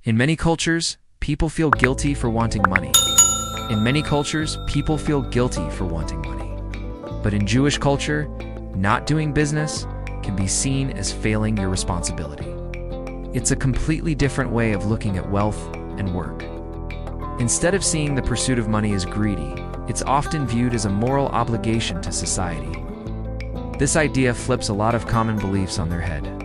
In many cultures, people feel guilty for wanting money. In many cultures, people feel guilty for wanting money. But in Jewish culture, not doing business can be seen as failing your responsibility. It's a completely different way of looking at wealth and work. Instead of seeing the pursuit of money as greedy, it's often viewed as a moral obligation to society. This idea flips a lot of common beliefs on their head.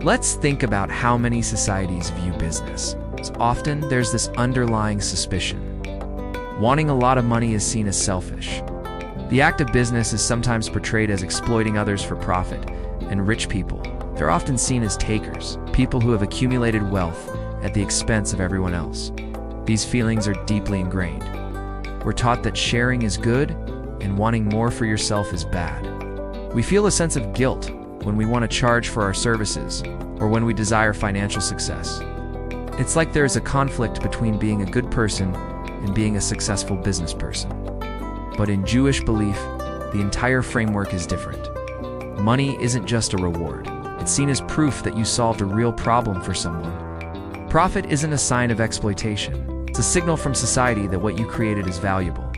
Let's think about how many societies view business. Often, there's this underlying suspicion. Wanting a lot of money is seen as selfish. The act of business is sometimes portrayed as exploiting others for profit, and rich people, they're often seen as takers, people who have accumulated wealth at the expense of everyone else. These feelings are deeply ingrained. We're taught that sharing is good and wanting more for yourself is bad. We feel a sense of guilt when we want to charge for our services or when we desire financial success. It's like there is a conflict between being a good person and being a successful business person. But in Jewish belief, the entire framework is different. Money isn't just a reward. It's seen as proof that you solved a real problem for someone. Profit isn't a sign of exploitation. It's a signal from society that what you created is valuable.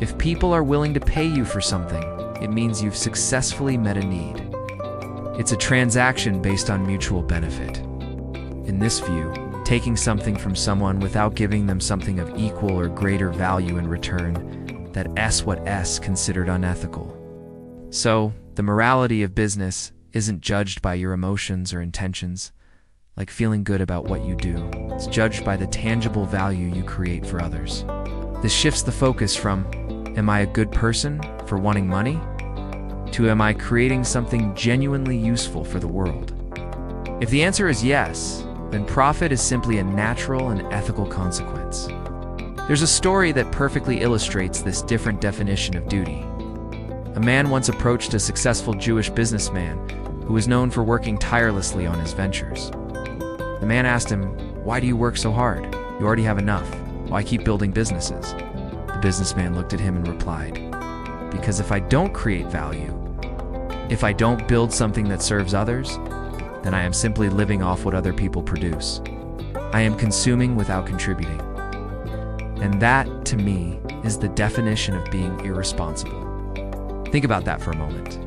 If people are willing to pay you for something, it means you've successfully met a need. It's a transaction based on mutual benefit. In this view, taking something from someone without giving them something of equal or greater value in return, that's what is considered unethical. So, the morality of business isn't judged by your emotions or intentions, like feeling good about what you do. It's judged by the tangible value you create for others. This shifts the focus from, am I a good person for wanting money? To, am I creating something genuinely useful for the world? If the answer is yes, then profit is simply a natural and ethical consequence. There's a story that perfectly illustrates this different definition of duty. A man once approached a successful Jewish businessman who was known for working tirelessly on his ventures. The man asked him, "Why do you work so hard? You already have enough. Why keep building businesses?" The businessman looked at him and replied, "Because if I don't create value, if I don't build something that serves others, then I am simply living off what other people produce. I am consuming without contributing." And that, to me, is the definition of being irresponsible. Think about that for a moment.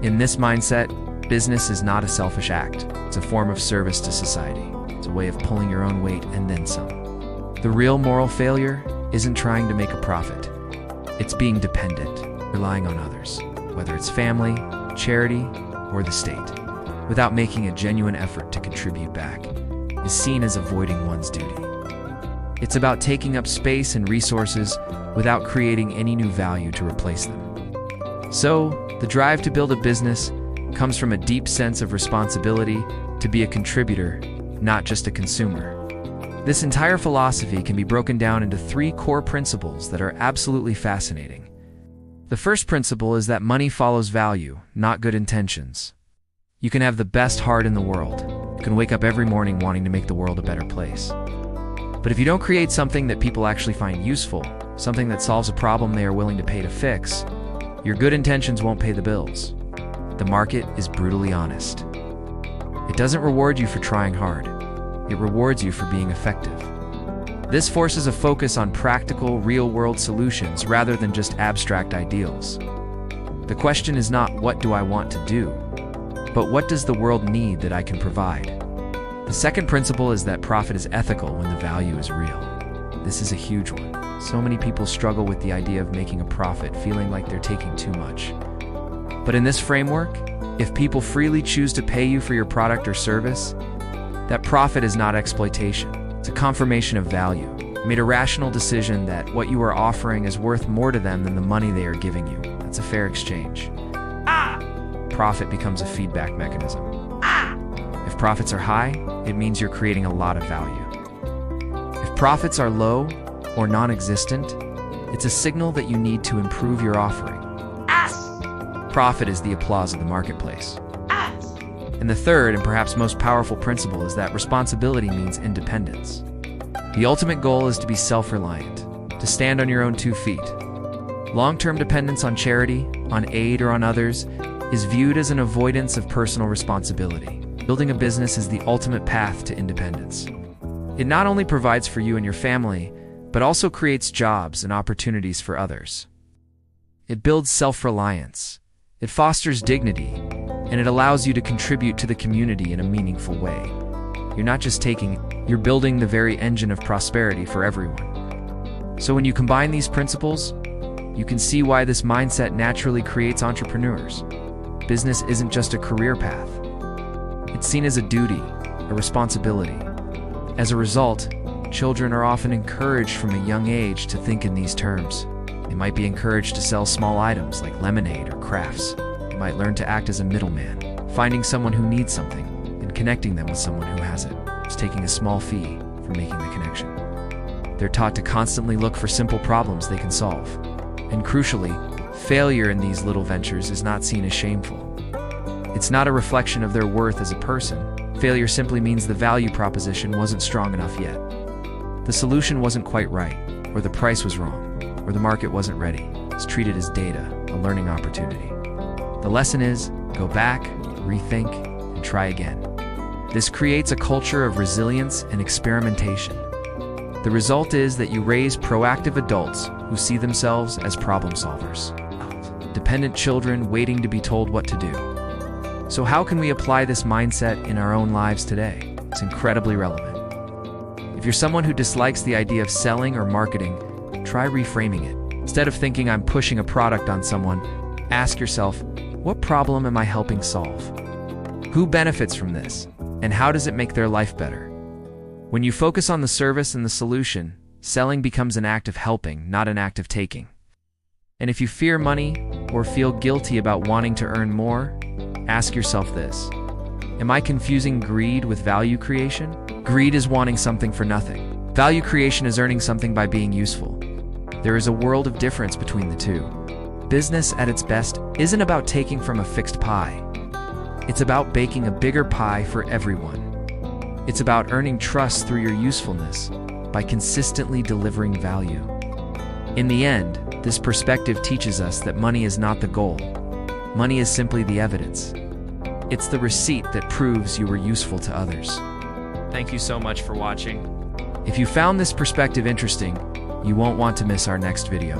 In this mindset, business is not a selfish act. It's a form of service to society. It's a way of pulling your own weight and then some. The real moral failure isn't trying to make a profit. It's being dependent, relying on others, whether it's family, charity, or the state, without making a genuine effort to contribute back, is seen as avoiding one's duty. It's about taking up space and resources without creating any new value to replace them. So, the drive to build a business comes from a deep sense of responsibility to be a contributor, not just a consumer. This entire philosophy can be broken down into 3 core principles that are absolutely fascinating. The first principle is that money follows value, not good intentions. You can have the best heart in the world. You can wake up every morning wanting to make the world a better place. But if you don't create something that people actually find useful, something that solves a problem they are willing to pay to fix, your good intentions won't pay the bills. The market is brutally honest. It doesn't reward you for trying hard. It rewards you for being effective. This forces a focus on practical, real-world solutions rather than just abstract ideals. The question is not, what do I want to do? But what does the world need that I can provide? The second principle is that profit is ethical when the value is real. This is a huge one. So many people struggle with the idea of making a profit, feeling like they're taking too much. But in this framework, if people freely choose to pay you for your product or service, that profit is not exploitation. It's a confirmation of value. You made a rational decision that what you are offering is worth more to them than the money they are giving you. That's a fair exchange. Profit becomes a feedback mechanism. If profits are high, it means you're creating a lot of value. If profits are low or non-existent, it's a signal that you need to improve your offering. Profit is the applause of the marketplace. And the third and perhaps most powerful principle is that responsibility means independence. The ultimate goal is to be self-reliant, to stand on your own 2 feet. Long-term dependence on charity, on aid, or on others is viewed as an avoidance of personal responsibility. Building a business is the ultimate path to independence. It not only provides for you and your family, but also creates jobs and opportunities for others. It builds self-reliance, it fosters dignity, and it allows you to contribute to the community in a meaningful way. You're not just taking, you're building the very engine of prosperity for everyone. So when you combine these principles, you can see why this mindset naturally creates entrepreneurs. Business isn't just a career path. It's seen as a duty, a responsibility. As a result, children are often encouraged from a young age to think in these terms. They might be encouraged to sell small items like lemonade or crafts. They might learn to act as a middleman, finding someone who needs something and connecting them with someone who has it, just taking a small fee for making the connection. They're taught to constantly look for simple problems they can solve. And crucially, failure in these little ventures is not seen as shameful. It's not a reflection of their worth as a person. Failure simply means the value proposition wasn't strong enough yet. The solution wasn't quite right, or the price was wrong, or the market wasn't ready. It's treated as data, a learning opportunity. The lesson is, go back, rethink, and try again. This creates a culture of resilience and experimentation. The result is that you raise proactive adults who see themselves as problem solvers, dependent children waiting to be told what to do. So how can we apply this mindset in our own lives today? It's incredibly relevant. If you're someone who dislikes the idea of selling or marketing, try reframing it. Instead of thinking I'm pushing a product on someone, ask yourself, what problem am I helping solve? Who benefits from this? And how does it make their life better? When you focus on the service and the solution, selling becomes an act of helping, not an act of taking. And if you fear money or feel guilty about wanting to earn more, ask yourself this: am I confusing greed with value creation? Greed is wanting something for nothing. Value creation is earning something by being useful. There is a world of difference between the two. Business at its best isn't about taking from a fixed pie. It's about baking a bigger pie for everyone. It's about earning trust through your usefulness by consistently delivering value. In the end, this perspective teaches us that money is not the goal. Money is simply the evidence. It's the receipt that proves you were useful to others. Thank you so much for watching. If you found this perspective interesting, you won't want to miss our next video,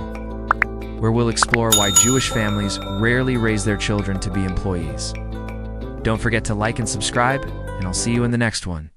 where we'll explore why Jewish families rarely raise their children to be employees. Don't forget to like and subscribe, and I'll see you in the next one.